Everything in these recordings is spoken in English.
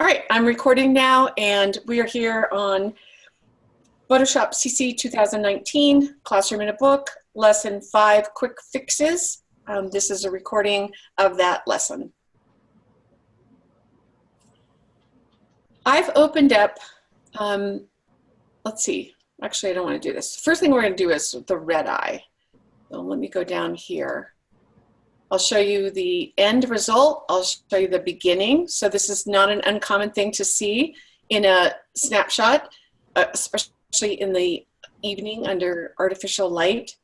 All right, I'm recording now, and we are here on Photoshop CC 2019, Classroom in a Book, Lesson 5 Quick Fixes. This is a recording of that lesson. I've opened up, let's see, actually I don't want to do this. First thing we're going to do is the red eye. So let me go down here. I'll show you the end result. I'll show you the beginning. So this is not an uncommon thing to see in a snapshot, especially in the evening under artificial light.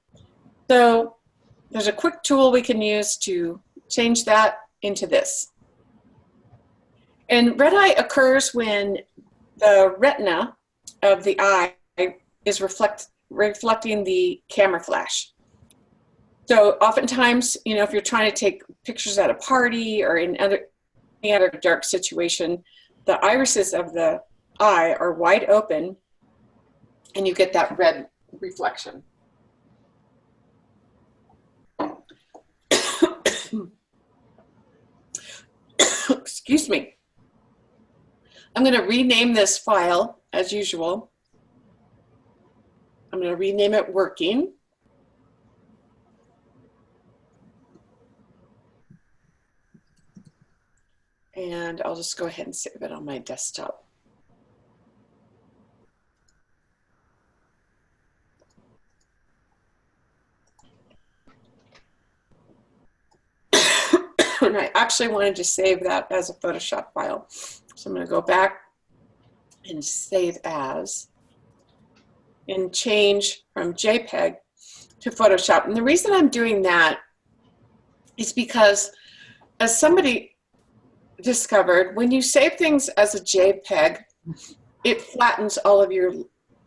So there's a quick tool we can use to change that into this. And red eye occurs when the retina of the eye is reflecting the camera flash. So oftentimes, you know, if you're trying to take pictures at a party or in any other dark situation, the irises of the eye are wide open and you get that red reflection. Excuse me. I'm going to rename this file as usual. I'm going to rename it Working. And I'll just go ahead and save it on my desktop. And I actually wanted to save that as a Photoshop file. So I'm going to go back and save as and change from JPEG to Photoshop. And the reason I'm doing that is because as somebody discovered, when you save things as a JPEG, it flattens all of your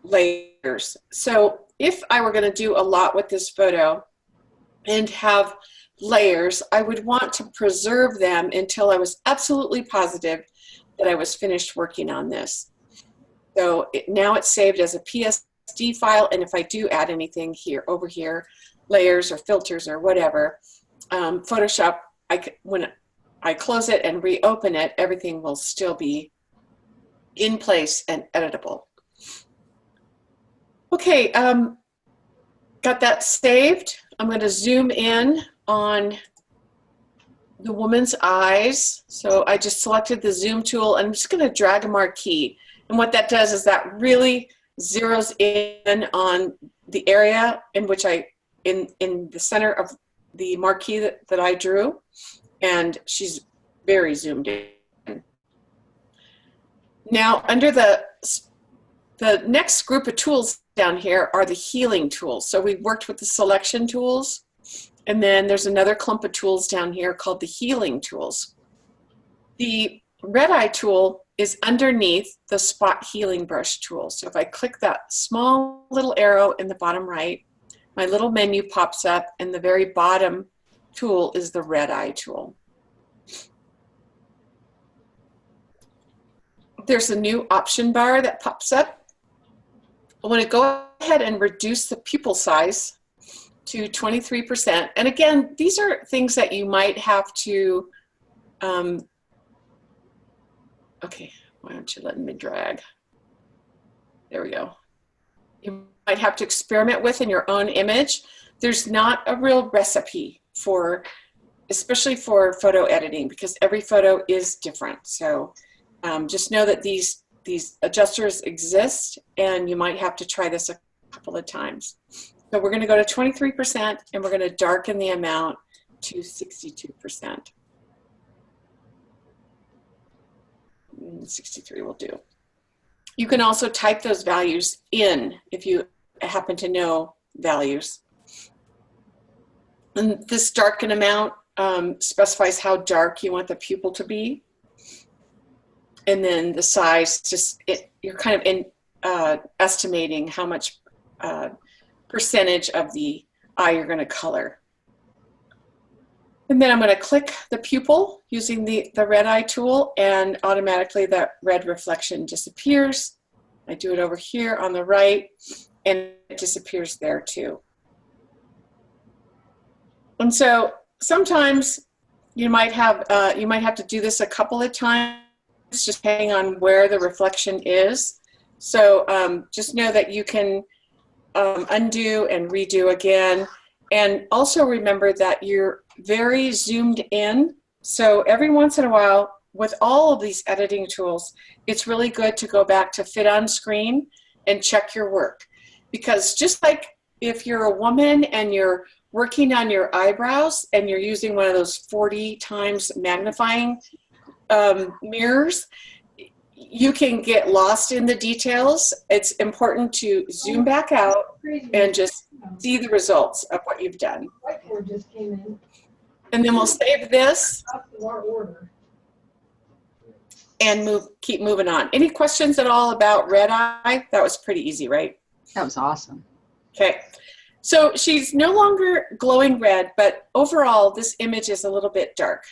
layers. So if I were going to do a lot with this photo and have layers, I would want to preserve them until I was absolutely positive that I was finished working on this. So now it's saved as a PSD file, and if I do add anything here, over here, layers or filters or whatever, Photoshop, when I close it and reopen it, everything will still be in place and editable. Okay, got that saved. I'm going to zoom in on the woman's eyes. So I just selected the zoom tool and I'm just going to drag a marquee. And what that does is that really zeroes in on the area in which in the center of the marquee that I drew. And she's very zoomed in. Now, under the next group of tools down here are the healing tools. So we worked with the selection tools, and then there's another clump of tools down here called the healing tools. The red eye tool is underneath the spot healing brush tool. So if I click that small little arrow in the bottom right, my little menu pops up, and the very bottom tool is the red eye tool. There's a new option bar that pops up. I want to go ahead and reduce the pupil size to 23%. And again, these are things that you might have to, okay, why aren't you letting me drag? There we go. You might have to experiment with in your own image. There's not a real recipe for, especially for photo editing, because every photo is different. So just know that these adjusters exist, and you might have to try this a couple of times. So we're going to go to 23%, and we're going to darken the amount to 62%. 63 will do. You can also type those values in if you happen to know values. And this darken amount specifies how dark you want the pupil to be. And then the size, you're kind of estimating how much percentage of the eye you're going to color. And then I'm going to click the pupil using the red eye tool, and automatically that red reflection disappears. I do it over here on the right, and it disappears there too. And so sometimes you might have to do this a couple of times it's just depending on where the reflection is. So just know that you can undo and redo again. And also remember that you're very zoomed in. So every once in a while, with all of these editing tools, it's really good to go back to fit on screen and check your work. Because just like if you're a woman and you're working on your eyebrows and you're using one of those 40 times magnifying mirrors, you can get lost in the details. It's important to zoom back out and just see the results of what you've done. And then we'll save this and keep moving on. Any questions at all about red eye? That was pretty easy, right? That was awesome. Okay. So she's no longer glowing red, but overall this image is a little bit dark.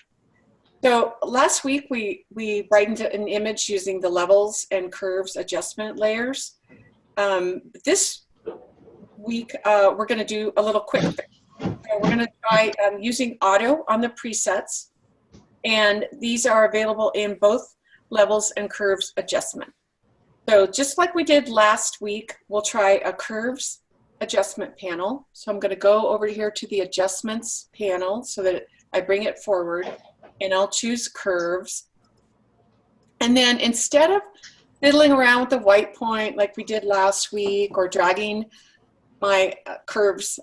So last week we brightened an image using the levels and curves adjustment layers. This week we're going to do a little quick fix. So we're going to try using auto on the presets, and these are available in both levels and curves adjustment. So just like we did last week, we'll try a curves adjustment panel. So I'm going to go over here to the adjustments panel so that I bring it forward, and I'll choose curves. And then instead of fiddling around with the white point like we did last week or dragging my curves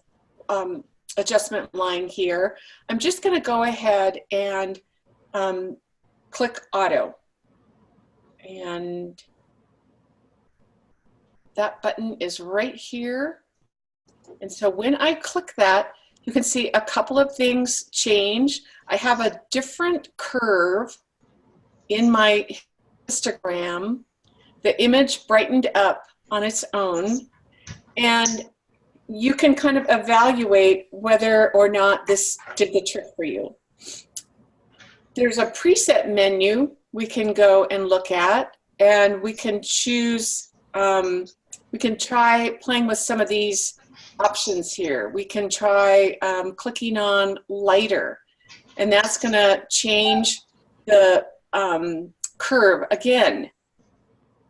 adjustment line here, I'm just going to go ahead and click auto. And that button is right here. And so when I click that, you can see a couple of things change. I have a different curve in my histogram. The image brightened up on its own. And you can kind of evaluate whether or not this did the trick for you. There's a preset menu we can go and look at, and we can choose, we can try playing with some of these options here. We can try clicking on lighter, and that's going to change the curve again.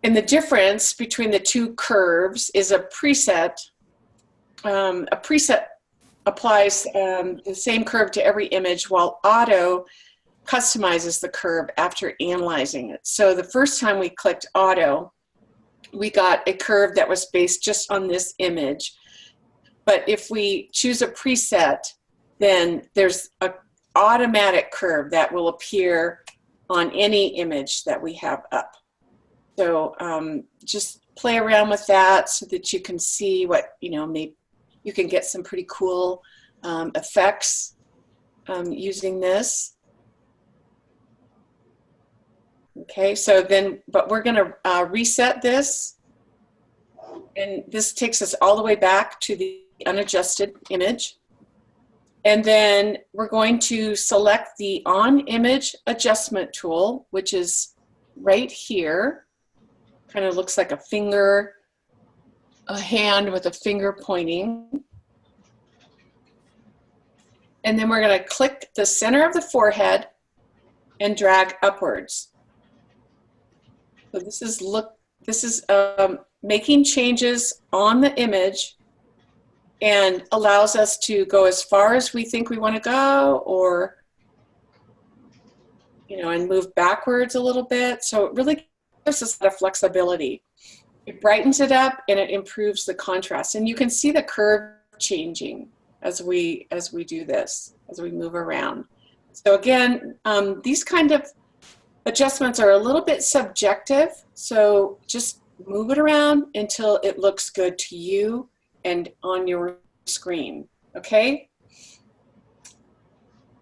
And the difference between the two curves is a preset. A preset applies the same curve to every image, while auto customizes the curve after analyzing it. So the first time we clicked auto, we got a curve that was based just on this image. But if we choose a preset, then there's an automatic curve that will appear on any image that we have up. So just play around with that so that you can see what, maybe you can get some pretty cool effects using this. Okay, so then, but we're going to reset this, and this takes us all the way back to the unadjusted image. And then we're going to select the on image adjustment tool, which is right here. Kind of looks like a finger, a hand with a finger pointing. And then we're going to click the center of the forehead and drag upwards. So this is making changes on the image and allows us to go as far as we think we want to go, or and move backwards a little bit. So it really gives us a lot of flexibility. It brightens it up and it improves the contrast. And you can see the curve changing as we do this, as we move around. So again, these kind of adjustments are a little bit subjective, so just move it around until it looks good to you and on your screen, okay?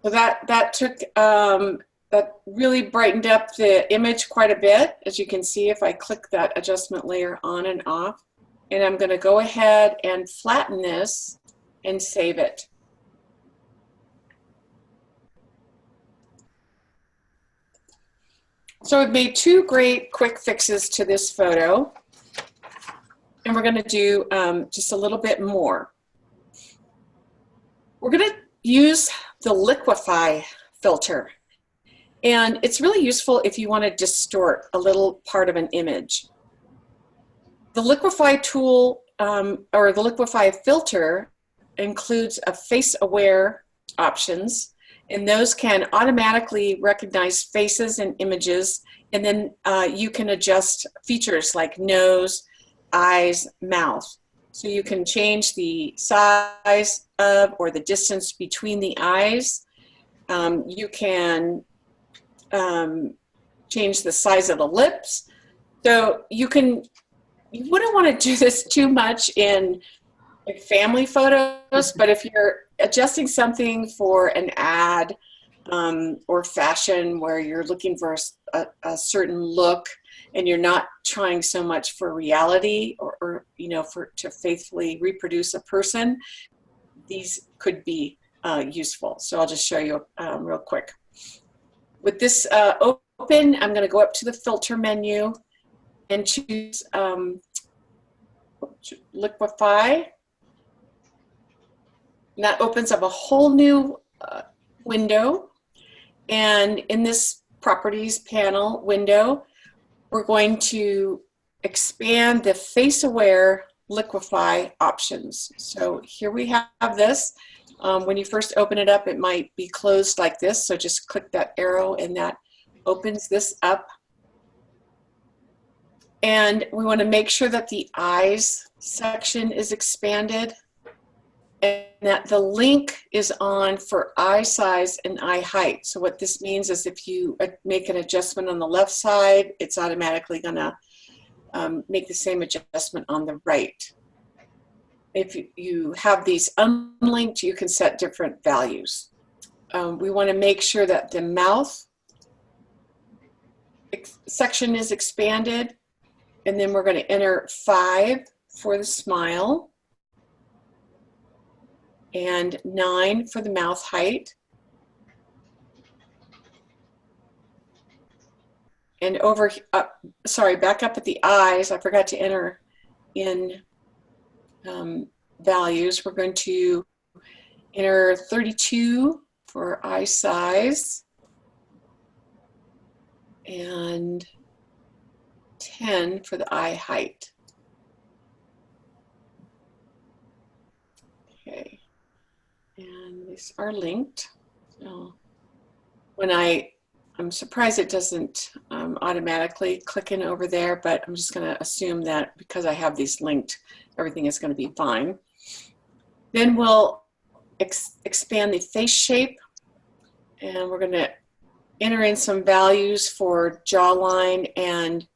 So that took, that really brightened up the image quite a bit, as you can see if I click that adjustment layer on and off. And I'm going to go ahead and flatten this and save it. So we've made two great quick fixes to this photo, and we're going to do just a little bit more. We're going to use the liquefy filter, And it's really useful if you want to distort a little part of an image. The liquify tool or the liquify filter includes a face-aware options, and those can automatically recognize faces and images, and then you can adjust features like nose, eyes, mouth. So you can change the size of or the distance between the eyes. You can change the size of the lips. So you wouldn't want to do this too much in family photos, but if you're adjusting something for an ad or fashion where you're looking for a certain look and you're not trying so much for reality or to faithfully reproduce a person, these could be useful. So I'll just show you real quick. With this open, I'm going to go up to the filter menu and choose liquify. And that opens up a whole new window. And in this properties panel window, we're going to expand the face aware liquify options. So here we have this. When you first open it up, it might be closed like this. So just click that arrow and that opens this up. And we want to make sure that the eyes section is expanded and that the link is on for eye size and eye height. So what this means is if you make an adjustment on the left side, it's automatically going to make the same adjustment on the right. If you have these unlinked, you can set different values. We want to make sure that the mouth section is expanded, and then we're going to enter 5 for the smile and 9 for the mouth height. And back up at the eyes, I forgot to enter in values. We're going to enter 32 for eye size and 10 for the eye height. Okay, and these are linked. So when I'm surprised it doesn't automatically click in over there, but I'm just going to assume that because I have these linked, everything is going to be fine. Then we'll expand the face shape, and we're going to enter in some values for jawline and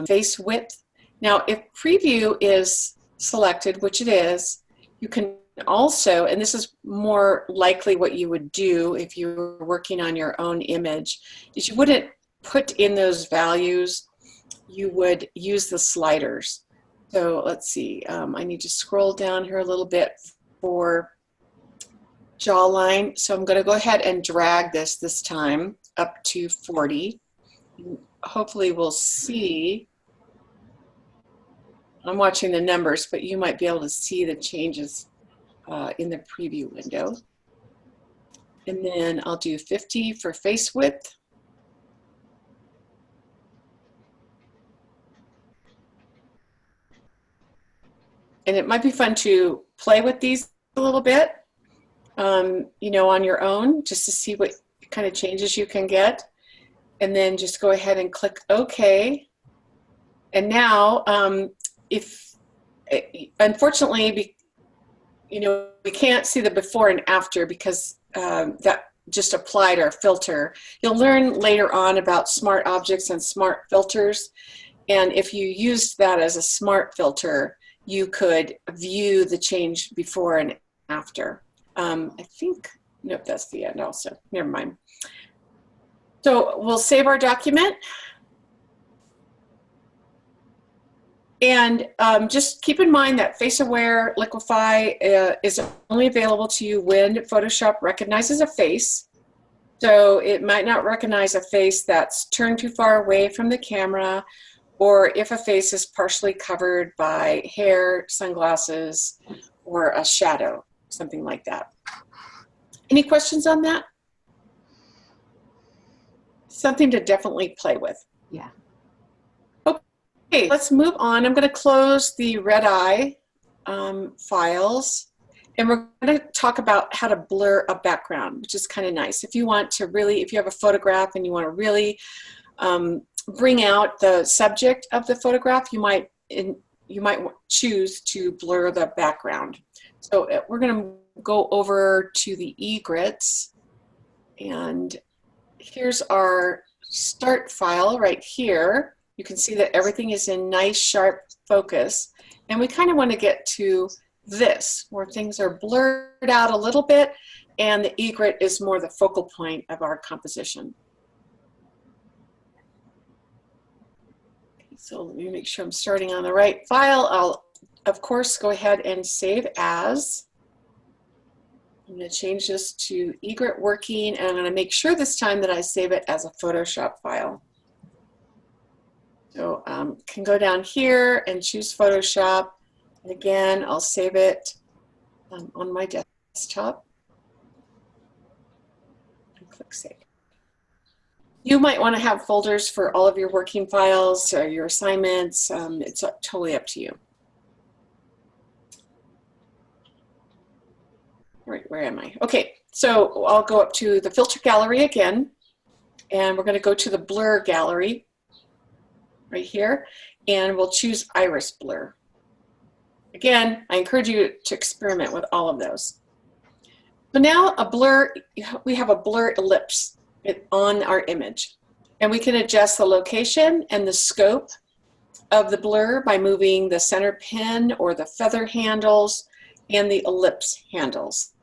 face width. Now, if preview is selected, which it is, you can also, and this is more likely what you would do if you were working on your own image, is you wouldn't put in those values, you would use the sliders. So let's see, I need to scroll down here a little bit for jawline. So I'm going to go ahead and drag this time up to 40. Hopefully we'll see. I'm watching the numbers, but you might be able to see the changes in the preview window. And then I'll do 50 for face width. And it might be fun to play with these a little bit, you know, on your own, just to see what kind of changes you can get. And then just go ahead and click OK. And now, unfortunately, you know, we can't see the before and after because that just applied our filter. You'll learn later on about smart objects and smart filters. And if you used that as a smart filter, you could view the change before and after. I think, nope, that's the end also. Never mind. So we'll save our document. And just keep in mind that face-aware liquify is only available to you when Photoshop recognizes a face. So it might not recognize a face that's turned too far away from the camera, or if a face is partially covered by hair, sunglasses, or a shadow, something like that. Any questions on that? something to definitely play with. Yeah. Okay, let's move on. I'm going to close the red eye files, and we're going to talk about how to blur a background, which is kind of nice. If you want to really, if you have a photograph and you want to really bring out the subject of the photograph, you might choose to blur the background. So we're going to go over to the egrets, and here's our start file right here. You can see that everything is in nice sharp focus, and we kind of want to get to this where things are blurred out a little bit and the egret is more the focal point of our composition. So let me make sure I'm starting on the right file. I'll of course go ahead and save as. I'm going to change this to egret working, and I'm going to make sure this time that I save it as a Photoshop file. So can go down here and choose Photoshop. And again, I'll save it on my desktop. And click Save. You might want to have folders for all of your working files or your assignments. It's totally up to you. Right, where am I? Okay, so I'll go up to the filter gallery again, and we're going to go to the blur gallery right here, and we'll choose iris blur. Again, I encourage you to experiment with all of those. So now a blur, we have a blur ellipse on our image, and we can adjust the location and the scope of the blur by moving the center pin or the feather handles and the ellipse handles.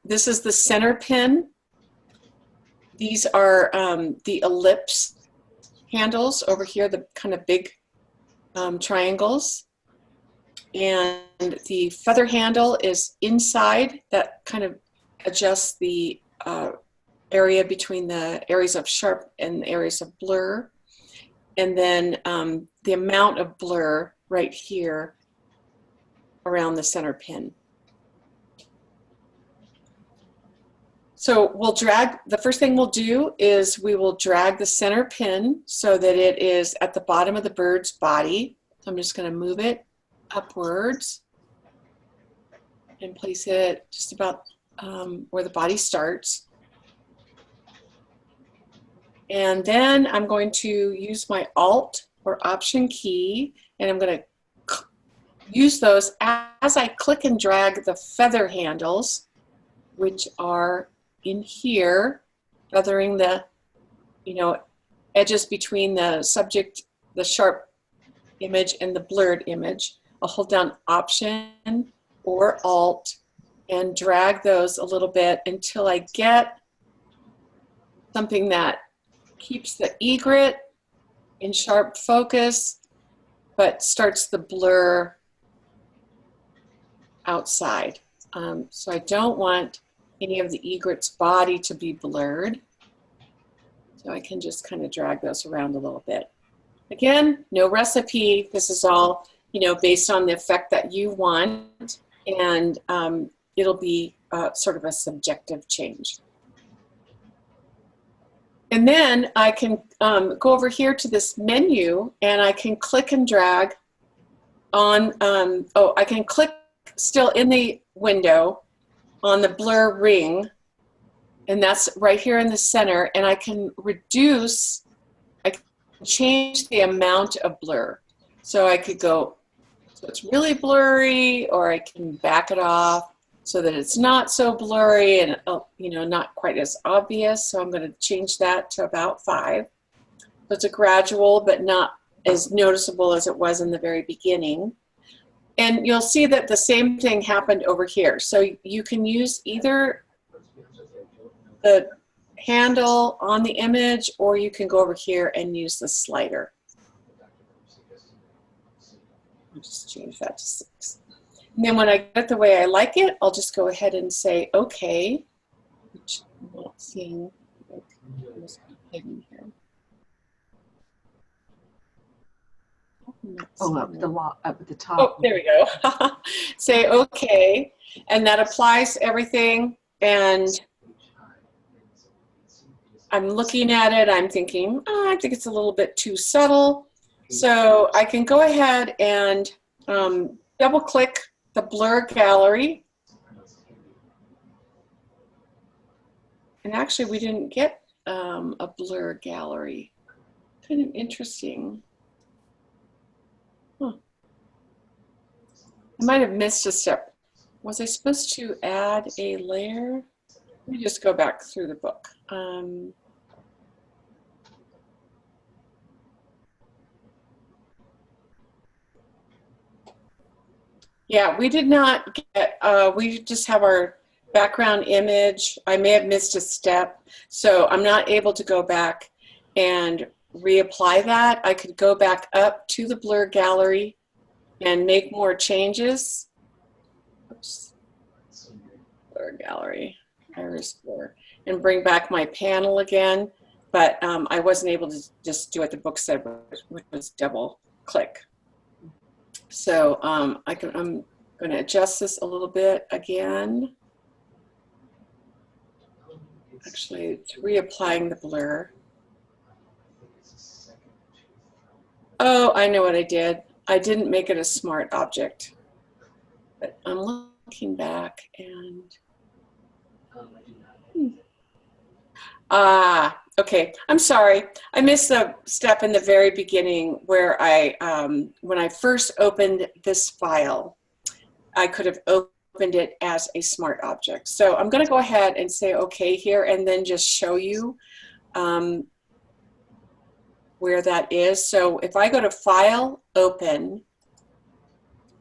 This is the center pin. These are the ellipse handles over here, the kind of big triangles. And the feather handle is inside, that kind of adjusts the area between the areas of sharp and the areas of blur. And then the amount of blur right here around the center pin. So we'll drag, the first thing we'll do is we will drag the center pin so that it is at the bottom of the bird's body. So I'm just going to move it upwards and place it just about where the body starts. And then I'm going to use my Alt or Option key, and I'm going to use those as I click and drag the feather handles, which are in here, feathering the, edges between the subject, the sharp image and the blurred image. I'll hold down Option or Alt and drag those a little bit until I get something that keeps the egret in sharp focus, but starts the blur outside. So I don't want any of the egret's body to be blurred. So I can just kind of drag those around a little bit. Again, no recipe. This is all, based on the effect that you want, and it'll be sort of a subjective change. And then I can go over here to this menu, and I can click and drag on, I can click still in the window on the blur ring, and that's right here in the center, and I can reduce, I can change the amount of blur. So I could go, so it's really blurry, or I can back it off so that it's not so blurry and not quite as obvious. So I'm going to change that to about 5. So it's a gradual, but not as noticeable as it was in the very beginning. And you'll see that the same thing happened over here. So you can use either the handle on the image, or you can go over here and use the slider. I'll just change that to 6. And then when I get it the way I like it, I'll just go ahead and say OK, which I'm not seeing. It's hidden here. Oh, up at the top. Oh, there we go. Say OK, and that applies to everything. And I'm looking at it, I'm thinking, oh, I think it's a little bit too subtle. So I can go ahead and double click the blur gallery. And actually we didn't get a blur gallery. Kind of interesting. Huh. I might have missed a step. Was I supposed to add a layer? Let me just go back through the book. Yeah, we did not get, we just have our background image. I may have missed a step, so I'm not able to go back and reapply that. I could go back up to the blur gallery and make more changes. Oops. Blur gallery, iris blur, and bring back my panel again. But I wasn't able to just do what the book said, which was double click. So I'm going to adjust this a little bit again. Actually, it's reapplying the blur. Oh, I know what I did. I didn't make it a smart object. But I'm looking back and... okay. I'm sorry. I missed the step in the very beginning where when I first opened this file, I could have opened it as a smart object. So I'm going to go ahead and say okay here and then just show you where that is. So if I go to File, Open,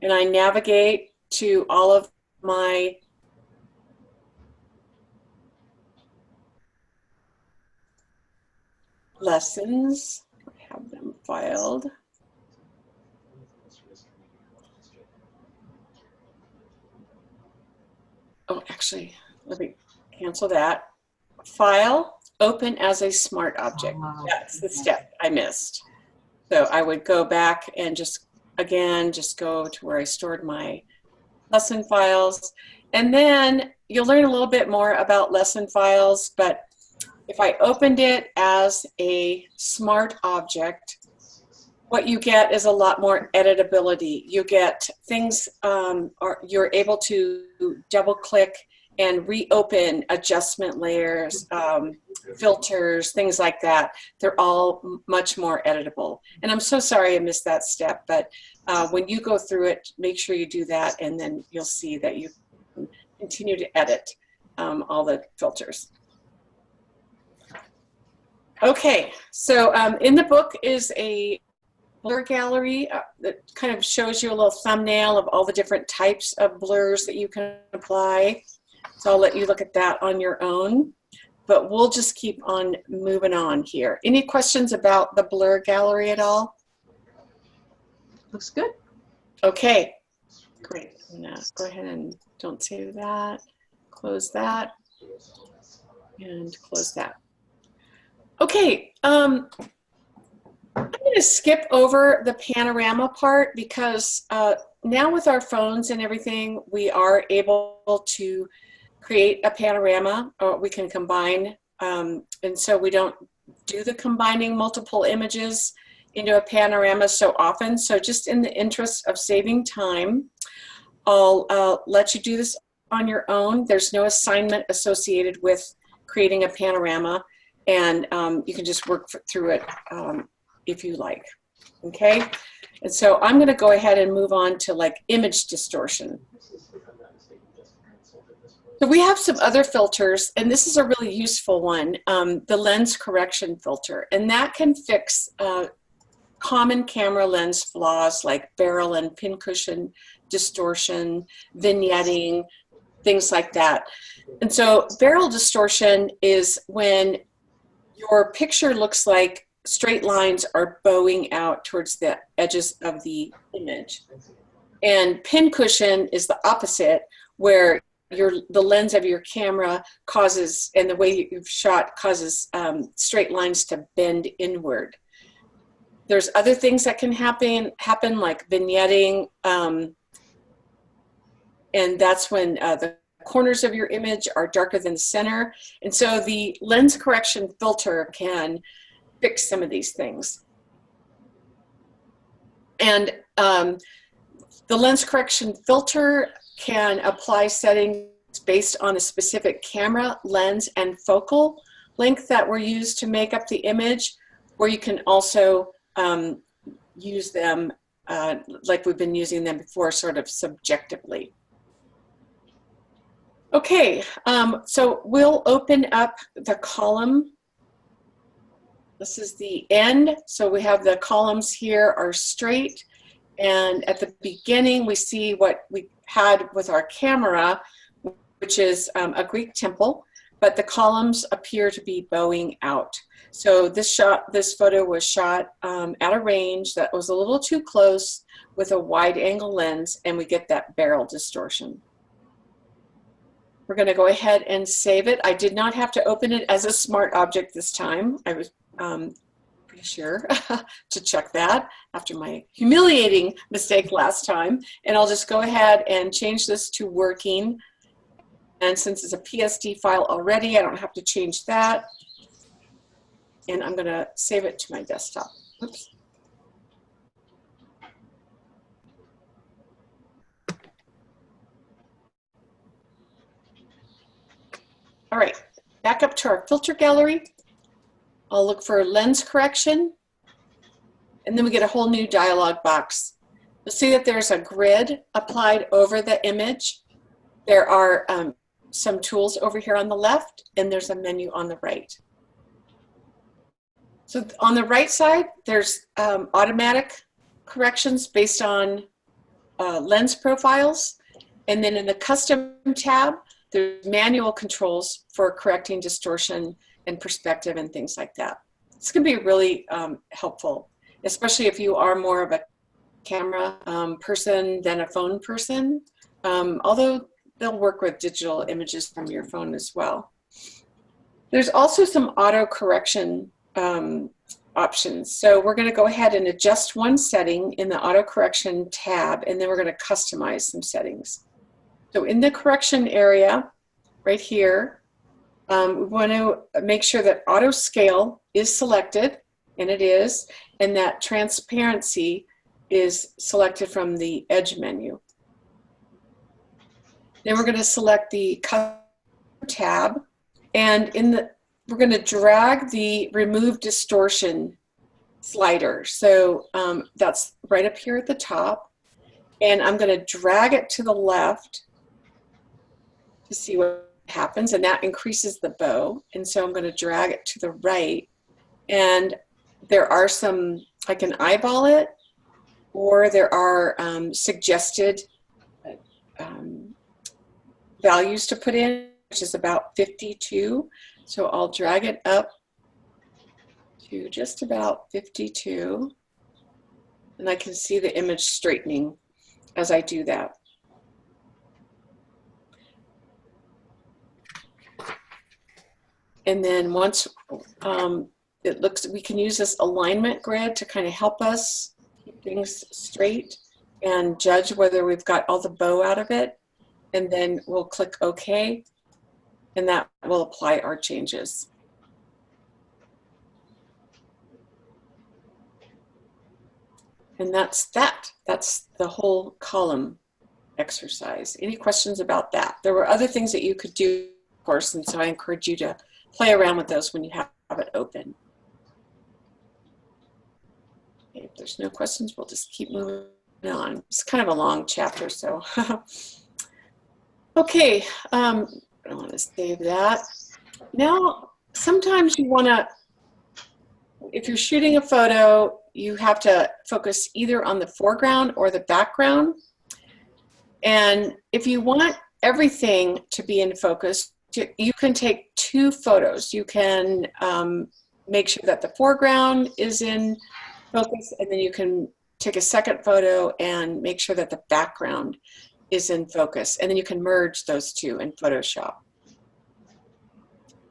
and I navigate to all of my lessons, I have them filed. Oh, actually, let me cancel that. File, Open as a smart object. That's the step I missed. So I would go back and just go to where I stored my lesson files. And then you'll learn a little bit more about lesson files, but if I opened it as a smart object, what you get is a lot more editability. You get things, you're able to double click and reopen adjustment layers, filters, things like that. They're all much more editable. And I'm so sorry I missed that step, but when you go through it, make sure you do that, and then you'll see that you can continue to edit all the filters. Okay, so in the book is a blur gallery that kind of shows you a little thumbnail of all the different types of blurs that you can apply. So I'll let you look at that on your own, but we'll just keep on moving on here. Any questions about the blur gallery at all? Looks good. Okay, great. I'm gonna go ahead and don't save that, close that, and close that. Okay, I'm going to skip over the panorama part because now with our phones and everything, we are able to create a panorama, or we can combine, and so we don't do the combining multiple images into a panorama so often. So just in the interest of saving time, I'll let you do this on your own. There's no assignment associated with creating a panorama, and you can just work through it if you like, okay? And so I'm gonna go ahead and move on to like image distortion. So we have some other filters, and this is a really useful one, the lens correction filter, and that can fix common camera lens flaws like barrel and pincushion distortion, vignetting, things like that. And so barrel distortion is when your picture looks like straight lines are bowing out towards the edges of the image. And pincushion is the opposite, where the lens of your camera causes, and the way you've shot causes straight lines to bend inward. There's other things that can happen like vignetting, and that's when the corners of your image are darker than the center. And so the lens correction filter can fix some of these things. And the lens correction filter can apply settings based on a specific camera, lens, and focal length that were used to make up the image, or you can also use them like we've been using them before, sort of subjectively. Okay, so we'll open up the column. This is the end. So we have the columns here are straight. And at the beginning, we see what we had with our camera, which is a Greek temple, but the columns appear to be bowing out. So this photo was shot at a range that was a little too close with a wide angle lens, and we get that barrel distortion. We're going to go ahead and save it. I did not have to open it as a smart object this time. I was pretty sure to check that after my humiliating mistake last time. And I'll just go ahead and change this to working. And since it's a PSD file already, I don't have to change that. And I'm going to save it to my desktop. Oops. All right, back up to our filter gallery. I'll look for lens correction, and then we get a whole new dialog box. You'll see that there's a grid applied over the image. There are some tools over here on the left, and there's a menu on the right. So on the right side, there's automatic corrections based on lens profiles, and then in the custom tab, there's manual controls for correcting distortion and perspective and things like that. It's going to be really helpful, especially if you are more of a camera person than a phone person, although they'll work with digital images from your phone as well. There's also some auto correction options. So we're going to go ahead and adjust one setting in the auto correction tab, and then we're going to customize some settings. So in the correction area right here, we want to make sure that auto scale is selected, and it is, and that transparency is selected from the edge menu. Then we're going to select the custom tab, and we're going to drag the remove distortion slider. So that's right up here at the top, and I'm going to drag it to the left to see what happens, and that increases the bow. And so I'm going to drag it to the right, and there are some, I can eyeball it, or there are suggested values to put in, which is about 52. So I'll drag it up to just about 52, and I can see the image straightening as I do that. And then once it looks, we can use this alignment grid to kind of help us keep things straight and judge whether we've got all the bow out of it. And then we'll click OK, and that will apply our changes. And that's that. That's the whole column exercise. Any questions about that? There were other things that you could do, of course, and so I encourage you to play around with those when you have it open. Okay, if there's no questions, we'll just keep moving on. It's kind of a long chapter, so. Okay, I want to save that. Now, sometimes you want to, if you're shooting a photo, you have to focus either on the foreground or the background. And if you want everything to be in focus, you can take two photos. You can make sure that the foreground is in focus, and then you can take a second photo and make sure that the background is in focus, and then you can merge those two in Photoshop.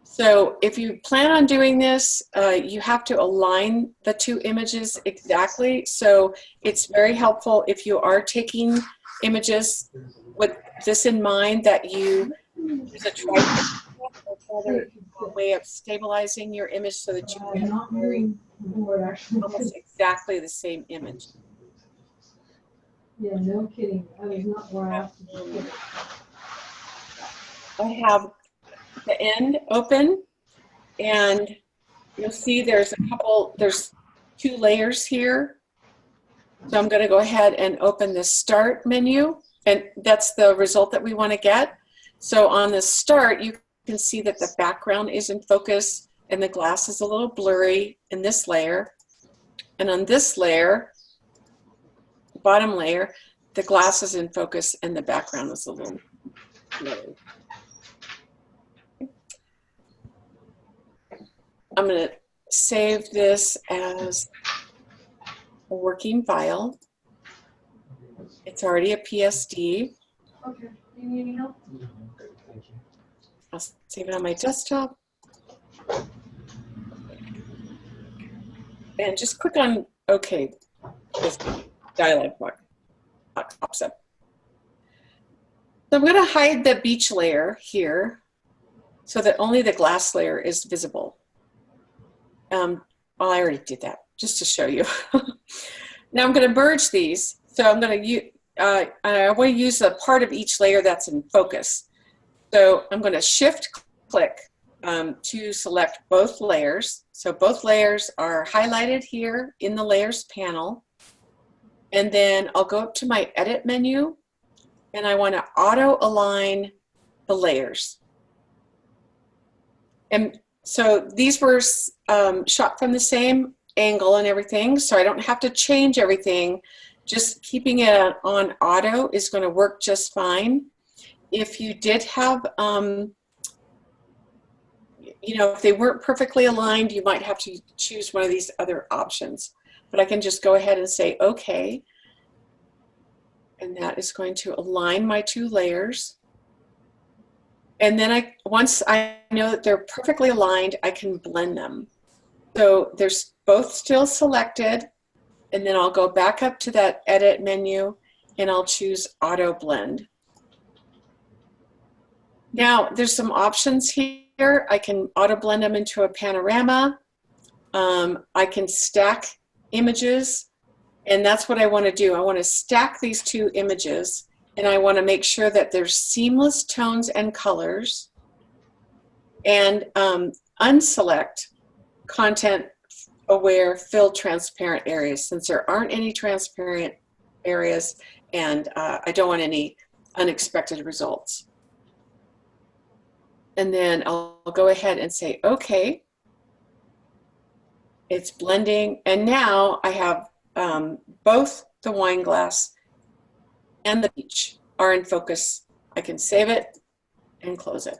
So if you plan on doing this, you have to align the two images exactly. So it's very helpful if you are taking images with this in mind, that you use a tripod or other way of stabilizing your image so that you get very almost exactly the same image. Yeah, no kidding. I was not where I have to be. I have the end open, and you'll see there's two layers here. So I'm going to go ahead and open the start menu, and that's the result that we want to get. So on the start, you can see that the background is in focus and the glass is a little blurry in this layer. And on this layer, the bottom layer, the glass is in focus and the background is a little blurry. I'm going to save this as a working file. It's already a PSD. Okay. Do you need any help? I'll save it on my desktop. And just click on OK. This dialog box pops up. So I'm going to hide the beach layer here so that only the glass layer is visible. Well, I already did that just to show you. Now I'm going to merge these. So I'm going to use, I want to use a part of each layer that's in focus. So I'm going to shift click to select both layers. So both layers are highlighted here in the layers panel. And then I'll go up to my edit menu and I want to auto align the layers. And so these were shot from the same angle and everything, so I don't have to change everything. Just keeping it on auto is going to work just fine. If you did have, you know, if they weren't perfectly aligned, you might have to choose one of these other options. But I can just go ahead and say OK. And that is going to align my two layers. And then once I know that they're perfectly aligned, I can blend them. So there's both still selected, and then I'll go back up to that edit menu and I'll choose auto blend. Now there's some options here. I can auto blend them into a panorama. I can stack images, and that's what I want to do. I want to stack these two images, and I want to make sure that there's seamless tones and colors, and unselect content aware fill transparent areas, since there aren't any transparent areas, and I don't want any unexpected results. And then I'll go ahead and say OK. It's blending, and now I have both the wine glass and the beach are in focus. I can save it and close it.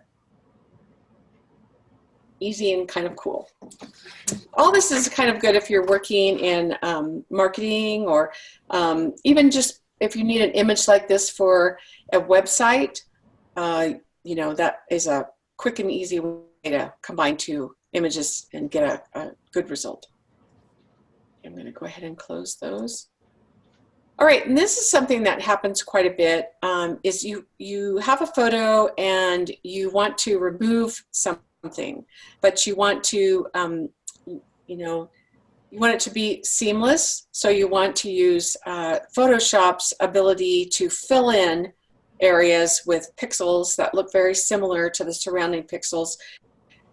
Easy and kind of cool. All this is kind of good if you're working in marketing, or even just if you need an image like this for a website. You know, that is a quick and easy way to combine two images and get a good result. I'm going to go ahead and close those. All right, and this is something that happens quite a bit, is you have a photo and you want to remove something, but you want to, you know, you want it to be seamless, so you want to use Photoshop's ability to fill in areas with pixels that look very similar to the surrounding pixels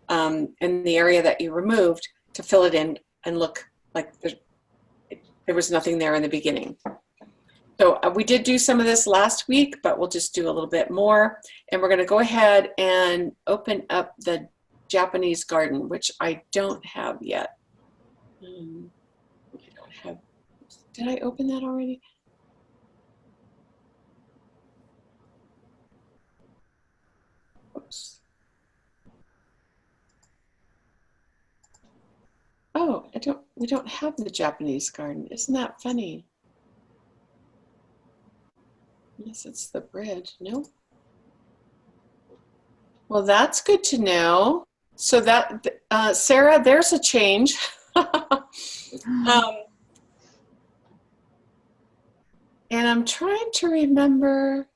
in the area that you removed, to fill it in and look like there was nothing there in the beginning. So we did do some of this last week, but we'll just do a little bit more. And we're going to go ahead and open up the Japanese garden, which I don't have yet. I don't have. Did I open that already? Oops. Oh, we don't have the Japanese garden. Isn't that funny? Yes, it's the bridge. No. Well, that's good to know. So that, Sarah, there's a change. And I'm trying to remember.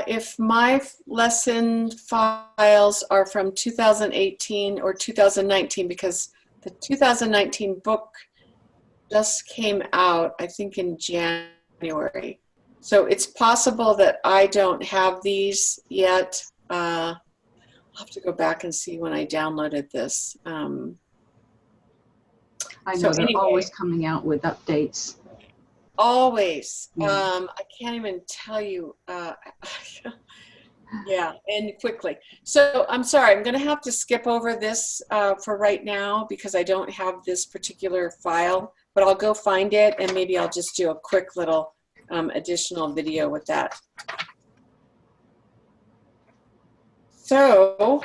if my lesson files are from 2018 or 2019, because the 2019 book just came out, I think, in January. So it's possible that I don't have these yet. I'll have to go back and see when I downloaded this. I know So they're anyway. always coming out with updates. Always. Yeah. I can't even tell you. Yeah, and quickly. So I'm sorry, I'm going to have to skip over this for right now because I don't have this particular file, but I'll go find it and maybe I'll just do a quick little additional video with that. So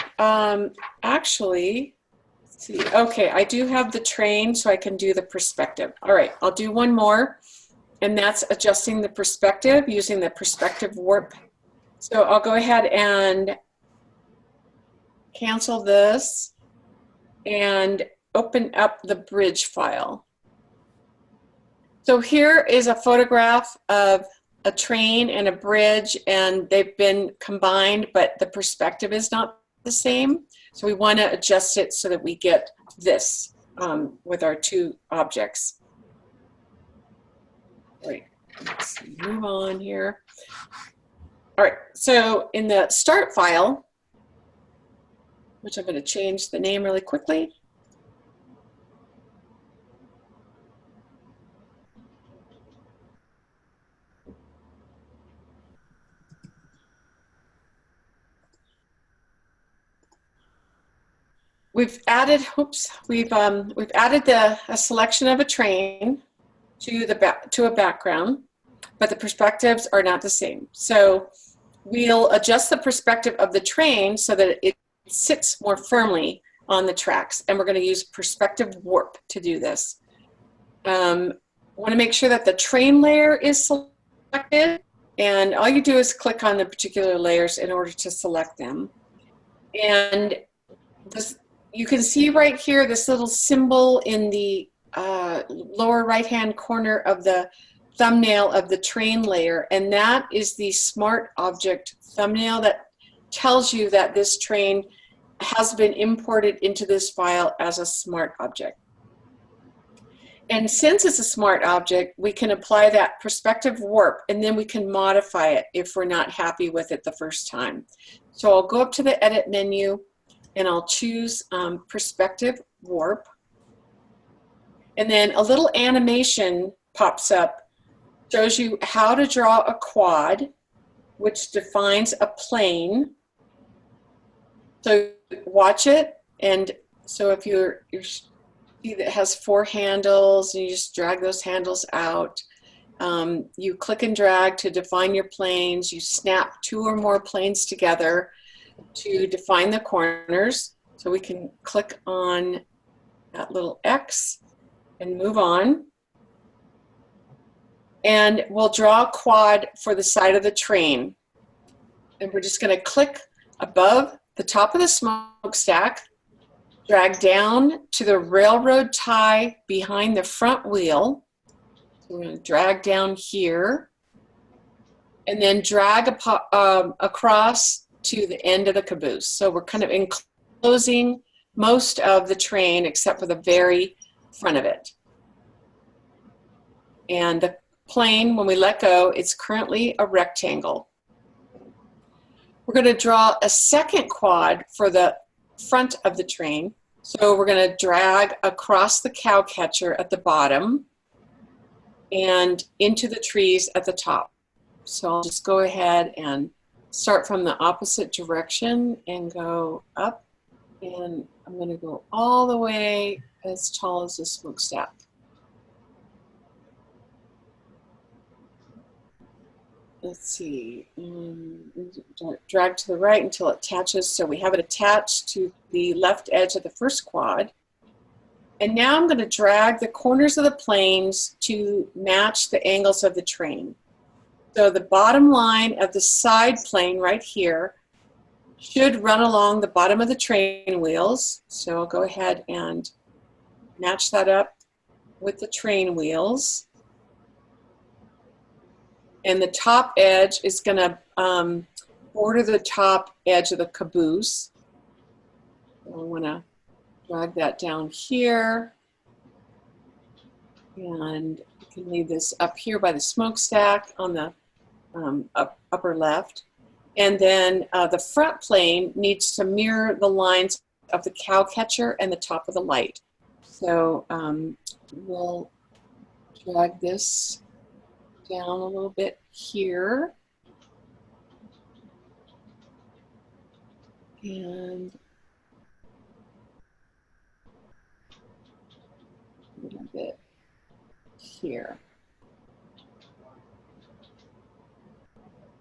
actually, let's see. Okay, I do have the train, so I can do the perspective. All right, I'll do one more, and that's adjusting the perspective using the perspective warp. So I'll go ahead and cancel this and open up the bridge file. So here is a photograph of a train and a bridge, and they've been combined, but the perspective is not the same. So we want to adjust it so that we get this with our two objects. All right, let's move on here. All right, so in the start file, which I'm going to change the name really quickly. We've added, we've added a selection of a train to a background, but the perspectives are not the same. So we'll adjust the perspective of the train so that it sits more firmly on the tracks, and we're going to use perspective warp to do this. Want to make sure that the train layer is selected, and all you do is click on the particular layers in order to select them. And this, you can see right here this little symbol in the lower right-hand corner of the thumbnail of the train layer, and that is the smart object thumbnail that tells you that this train has been imported into this file as a smart object. And since it's a smart object, we can apply that perspective warp, and then we can modify it if we're not happy with it the first time. So I'll go up to the edit menu and I'll choose perspective warp. And then a little animation pops up, shows you how to draw a quad, which defines a plane. So watch it, and so if you see that it has 4 handles, and you just drag those handles out. You click and drag to define your planes. You snap 2 or more planes together to define the corners. So we can click on that little X and move on. And we'll draw a quad for the side of the train. And we're just going to click above the top of the smokestack, drag down to the railroad tie behind the front wheel. So we're going to drag down here, and then drag across to the end of the caboose. So we're kind of enclosing most of the train except for the very front of it. And the plane, when we let go, it's currently a rectangle. We're going to draw a second quad for the front of the train. So we're going to drag across the cow catcher at the bottom and into the trees at the top. So I'll just go ahead and start from the opposite direction and go up, and I'm going to go all the way as tall as the smokestack. Let's see, drag to the right until it attaches. So we have it attached to the left edge of the first quad. And now I'm going to drag the corners of the planes to match the angles of the train. So the bottom line of the side plane right here should run along the bottom of the train wheels. So I'll go ahead and match that up with the train wheels. And the top edge is going to border the top edge of the caboose. So I want to drag that down here. And you can leave this up here by the smokestack on the upper left. And then the front plane needs to mirror the lines of the cow catcher and the top of the light. So we'll drag this down a little bit here. And a little bit here.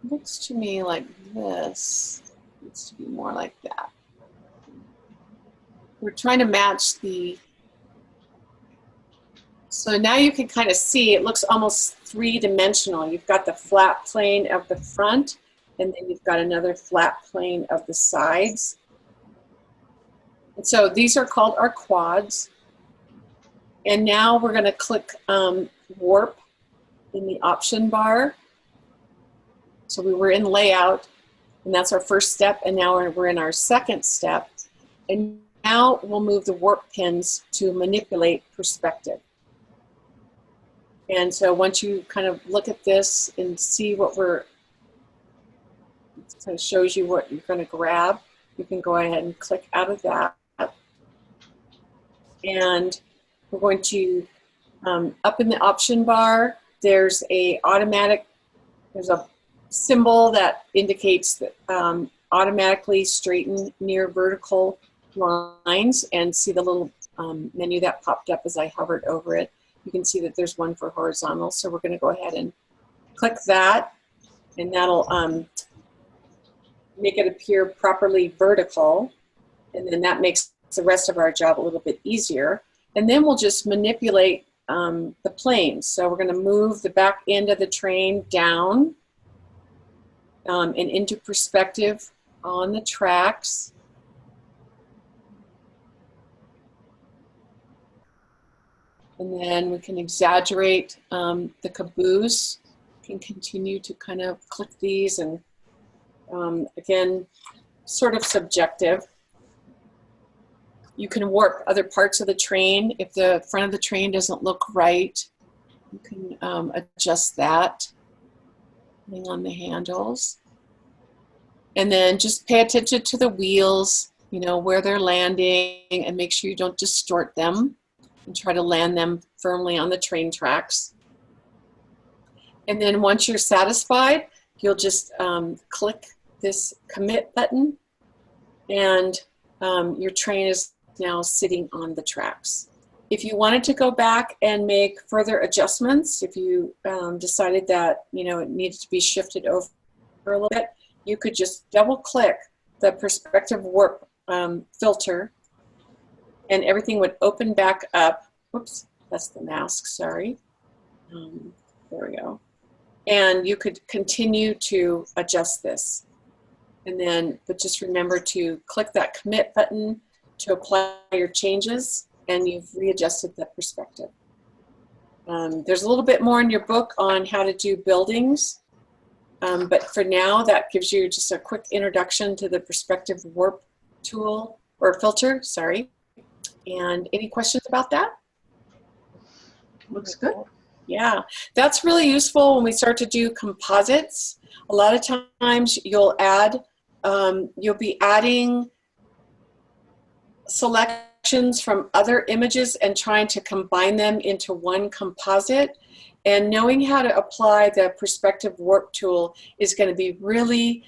Looks to me like this. Needs to be more like that. We're trying to match the, so now you can kind of see it looks almost three-dimensional. You've got the flat plane of the front, and then you've got another flat plane of the sides. And so these are called our quads. And now we're going to click warp in the option bar. So we were in layout, and that's our first step, and now we're in our second step. And now we'll move the warp pins to manipulate perspective. And so once you kind of look at this and see what we're, it kind of shows you what you're going to grab, you can go ahead and click out of that. And we're going to, up in the option bar, there's a symbol that indicates that automatically straighten near vertical lines, and see the little menu that popped up as I hovered over it. You can see that there's one for horizontal, so we're going to go ahead and click that, and that'll make it appear properly vertical, and then that makes the rest of our job a little bit easier. And then we'll just manipulate the planes. So we're going to move the back end of the train down and into perspective on the tracks. And then we can exaggerate the caboose. We can continue to kind of click these, and again, sort of subjective. You can warp other parts of the train. If the front of the train doesn't look right, you can adjust that, depending on the handles. And then just pay attention to the wheels, you know, where they're landing, and make sure you don't distort them, and try to land them firmly on the train tracks. And then once you're satisfied, you'll just click this commit button, and your train is now sitting on the tracks. If you wanted to go back and make further adjustments, if you decided that, you know, it needed to be shifted over a little bit, you could just double click the perspective warp filter, and everything would open back up. Whoops, that's the mask, sorry. There we go. And you could continue to adjust this. And then, but just remember to click that commit button to apply your changes, and you've readjusted the perspective. There's a little bit more in your book on how to do buildings, but for now, that gives you just a quick introduction to the perspective warp tool, or filter, sorry. And any questions about that? Looks good. Yeah, that's really useful when we start to do composites. A lot of times you'll be adding selections from other images and trying to combine them into one composite. And knowing how to apply the perspective warp tool is going to be really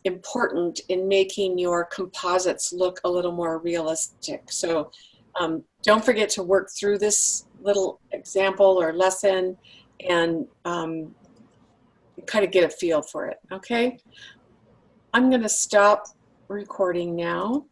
important in making your composites look a little more realistic. So don't forget to work through this little example or lesson and kind of get a feel for it, okay? I'm going to stop recording now.